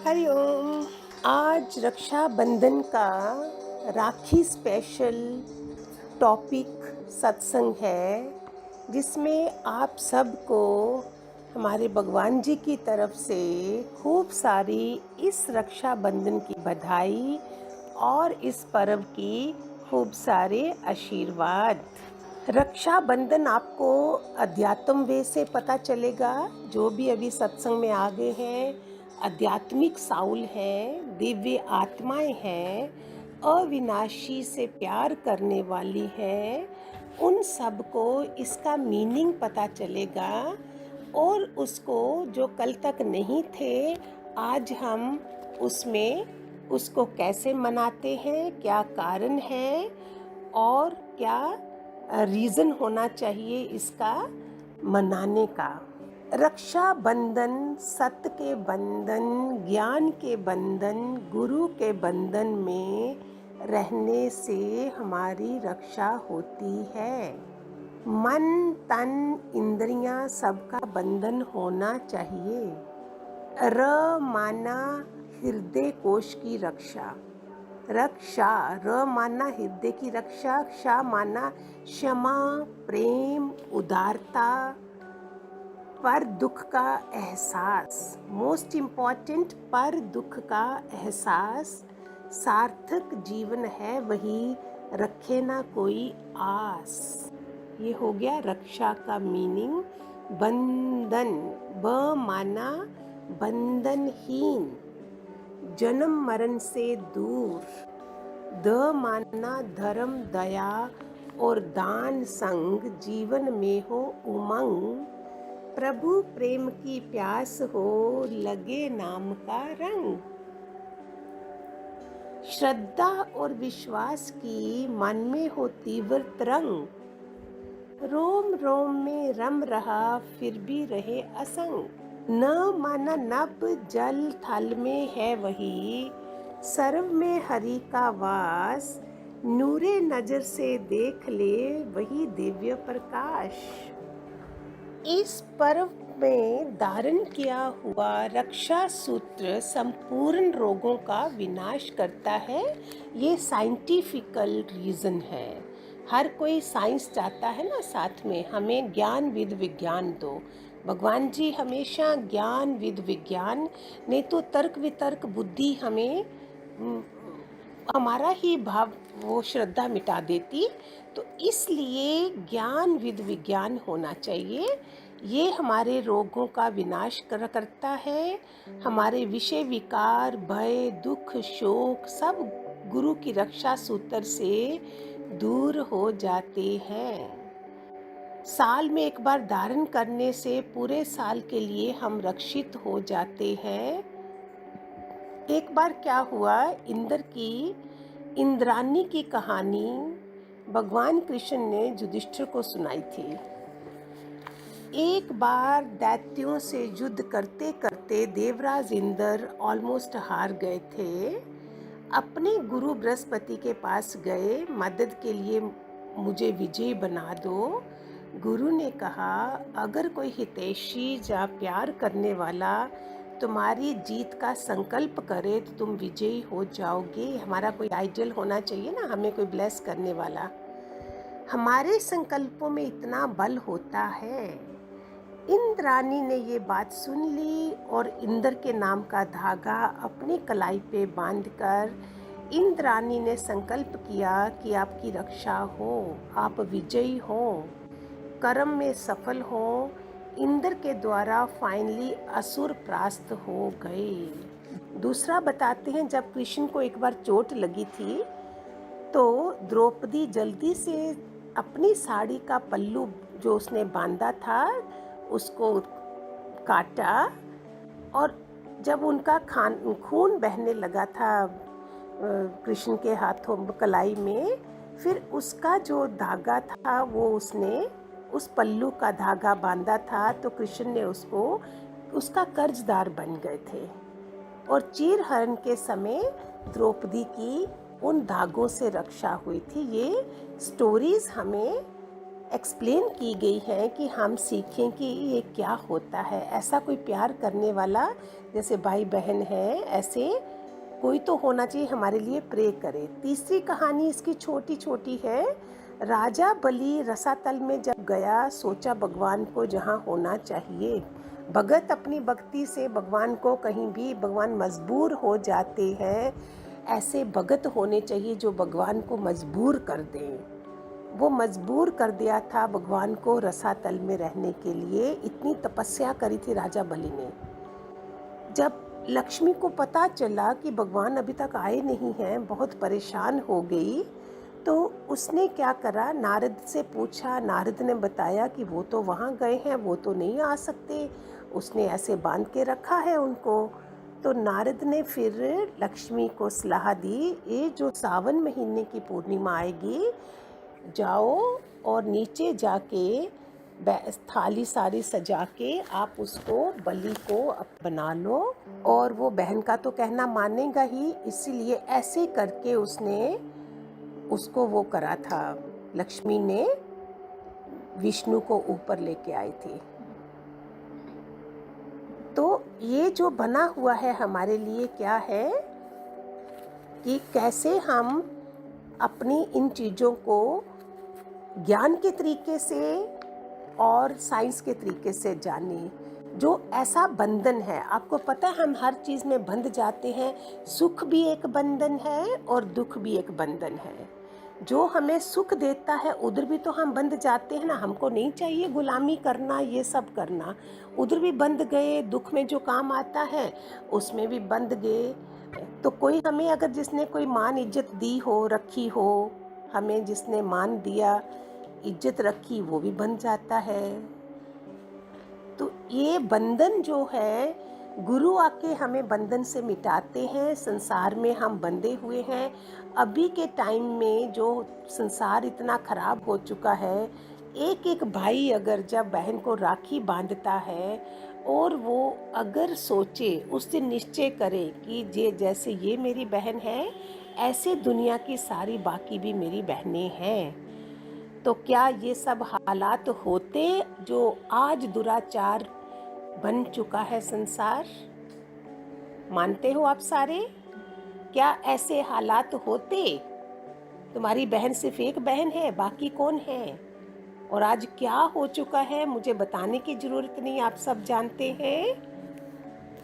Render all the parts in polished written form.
हरिओम। आज रक्षाबंधन का राखी special topic सत्संग है, जिसमें आप सबको हमारे भगवान जी की तरफ से खूब सारी इस रक्षाबंधन की बधाई और इस पर्व की खूब सारे आशीर्वाद। रक्षाबंधन आपको अध्यात्म वे से पता चलेगा। जो भी अभी सत्संग में आ गए हैं, आध्यात्मिक साउल हैं, दिव्य आत्माएं हैं, अविनाशी से प्यार करने वाली हैं, उन सबको इसका मीनिंग पता चलेगा। और उसको जो कल तक नहीं थे, आज हम उसको कैसे मनाते हैं, क्या कारण है और क्या रीज़न होना चाहिए इसका मनाने का। रक्षाबंधन सत्य के बंधन, ज्ञान के बंधन, गुरु के बंधन में रहने से हमारी रक्षा होती है। मन तन इंद्रियां सबका बंधन होना चाहिए। र माना हृदय कोश की रक्षा, रक्षा र माना हृदय की रक्षा, क्षमा माना क्षमा, प्रेम, उदारता, पर दुख का एहसास, मोस्ट इम्पॉर्टेंट पर दुख का एहसास। सार्थक जीवन है वही रखे ना कोई आस। ये हो गया रक्षा का मीनिंग। बंधन, ब माना बंधनहीन, जन्म मरण से दूर। द माना धर्म, दया और दान संग, जीवन में हो उमंग। प्रभु प्रेम की प्यास हो, लगे नाम का रंग। श्रद्धा और विश्वास की मन में हो तीव्र तरंग। रोम रोम में रम रहा फिर भी रहे असंग। न माना नभ, जल थल में है वही, सर्व में हरि का वास। नूरे नजर से देख ले वही दिव्य प्रकाश। इस पर्व में धारण किया हुआ रक्षा सूत्र संपूर्ण रोगों का विनाश करता है। ये साइंटिफिकल रीज़न है। हर कोई साइंस चाहता है ना, साथ में हमें ज्ञान विद विज्ञान दो। भगवान जी हमेशा ज्ञान विद विज्ञान, नहीं तो तर्क वितर्क बुद्धि हमें हमारा ही भाव वो श्रद्धा मिटा देती। तो इसलिए ज्ञान विद विज्ञान होना चाहिए। ये हमारे रोगों का विनाश करता है। हमारे विषय विकार, भय, दुख, शोक सब गुरु की रक्षा सूत्र से दूर हो जाते हैं। साल में एक बार धारण करने से पूरे साल के लिए हम रक्षित हो जाते हैं। एक बार क्या हुआ, इंद्रानी की कहानी भगवान कृष्ण ने युधिष्ठिर को सुनाई थी। एक बार दैत्यों से युद्ध करते करते देवराज इंद्र ऑलमोस्ट हार गए थे। अपने गुरु बृहस्पति के पास गए, मदद के लिए मुझे विजयी बना दो। गुरु ने कहा, अगर कोई हितैषी या प्यार करने वाला तुम्हारी जीत का संकल्प करे तो तुम विजयी हो जाओगे। हमारा कोई आइडियल होना चाहिए ना, हमें कोई ब्लेस करने वाला। हमारे संकल्पों में इतना बल होता है। इंद्रानी ने ये बात सुन ली और इंद्र के नाम का धागा अपनी कलाई पे बांधकर इंद्रानी ने संकल्प किया कि आपकी रक्षा हो, आप विजयी हो, कर्म में सफल हो। इंद्र के द्वारा फाइनली असुर परास्त हो गए। दूसरा बताते हैं, जब कृष्ण को एक बार चोट लगी थी तो द्रौपदी जल्दी से अपनी साड़ी का पल्लू जो उसने बांधा था उसको काटा, और जब उनका खून बहने लगा था कृष्ण के हाथों कलाई में, फिर उसका जो धागा था वो उसने उस पल्लू का धागा बांधा था, तो कृष्ण ने उसका कर्जदार बन गए थे। और चीरहरण के समय द्रौपदी की उन धागों से रक्षा हुई थी। ये स्टोरीज हमें एक्सप्लेन की गई है कि हम सीखें कि ये क्या होता है। ऐसा कोई प्यार करने वाला, जैसे भाई बहन है, ऐसे कोई तो होना चाहिए हमारे लिए प्रे करे। तीसरी कहानी इसकी छोटी छोटी है। राजा बलि रसातल में जब गया, सोचा भगवान को जहाँ होना चाहिए। भगत अपनी भक्ति से भगवान को कहीं भी, भगवान मजबूर हो जाते हैं, ऐसे भगत होने चाहिए जो भगवान को मजबूर कर दें। वो मजबूर कर दिया था भगवान को रसातल में रहने के लिए। इतनी तपस्या करी थी राजा बलि ने। जब लक्ष्मी को पता चला कि भगवान अभी तक आए नहीं हैं, बहुत परेशान हो गई। तो उसने क्या करा, नारद से पूछा। नारद ने बताया कि वो तो वहाँ गए हैं, वो तो नहीं आ सकते, उसने ऐसे बांध के रखा है उनको। तो नारद ने फिर लक्ष्मी को सलाह दी, ये जो सावन महीने की पूर्णिमा आएगी, जाओ और नीचे जाके थाली सारी सजा के आप उसको बलि को बना लो। और वो बहन का तो कहना मानेगा ही, इसीलिए ऐसे करके उसने उसको वो करा था। लक्ष्मी ने विष्णु को ऊपर लेके आई थी। तो ये जो बना हुआ है हमारे लिए क्या है कि कैसे हम अपनी इन चीज़ों को ज्ञान के तरीके से और साइंस के तरीके से जाने। जो ऐसा बंधन है, आपको पता है हम हर चीज़ में बंध जाते हैं। सुख भी एक बंधन है और दुख भी एक बंधन है। जो हमें सुख देता है उधर भी तो हम बंध जाते हैं ना। हमको नहीं चाहिए गुलामी करना, ये सब करना, उधर भी बंध गए। दुख में जो काम आता है उसमें भी बंध गए। तो कोई हमें अगर जिसने कोई मान इज्जत दी हो, रखी हो, हमें जिसने मान दिया, इज्जत रखी, वो भी बन जाता है। तो ये बंधन जो है, गुरु आके हमें बंधन से मिटाते हैं। संसार में हम बंधे हुए हैं। अभी के टाइम में जो संसार इतना खराब हो चुका है, एक एक भाई अगर जब बहन को राखी बांधता है और वो अगर सोचे, उससे निश्चय करे कि जे जैसे ये मेरी बहन है, ऐसे दुनिया की सारी बाकी भी मेरी बहनें हैं, तो क्या ये सब हालात होते जो आज दुराचार बन चुका है संसार? मानते हो आप सारे? क्या ऐसे हालात होते? तुम्हारी बहन सिर्फ एक बहन है, बाकी कौन है? और आज क्या हो चुका है मुझे बताने की जरूरत नहीं, आप सब जानते हैं।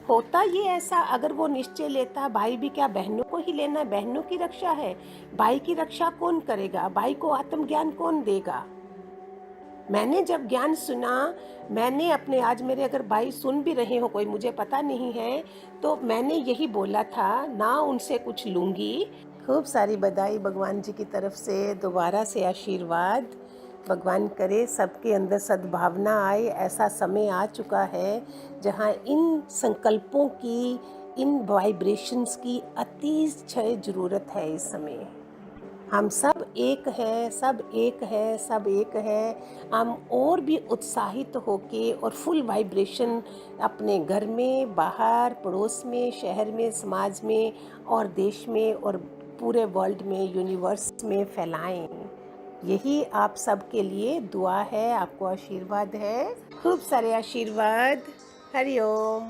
होता ये ऐसा, अगर वो निश्चय लेता, भाई भी क्या बहनों को ही लेना, बहनों की रक्षा है, भाई की रक्षा कौन करेगा? भाई को आत्मज्ञान कौन देगा? मैंने जब ज्ञान सुना, मैंने अपने, आज मेरे अगर भाई सुन भी रहे हो, कोई मुझे पता नहीं है, तो मैंने यही बोला था, ना उनसे कुछ लूँगी। खूब सारी बधाई भगवान जी की तरफ से, दोबारा से आशीर्वाद। भगवान करे सबके अंदर सद्भावना आए। ऐसा समय आ चुका है जहाँ इन संकल्पों की, इन वाइब्रेशंस की अतिशय ज़रूरत है इस समय। हम सब एक हैं, सब एक हैं, सब एक हैं। हम और भी उत्साहित होके और फुल वाइब्रेशन अपने घर में, बाहर, पड़ोस में, शहर में, समाज में और देश में और पूरे वर्ल्ड में, यूनिवर्स में फैलाएं। यही आप सब के लिए दुआ है, आपको आशीर्वाद है। खूब सारे आशीर्वाद। हरि ओम।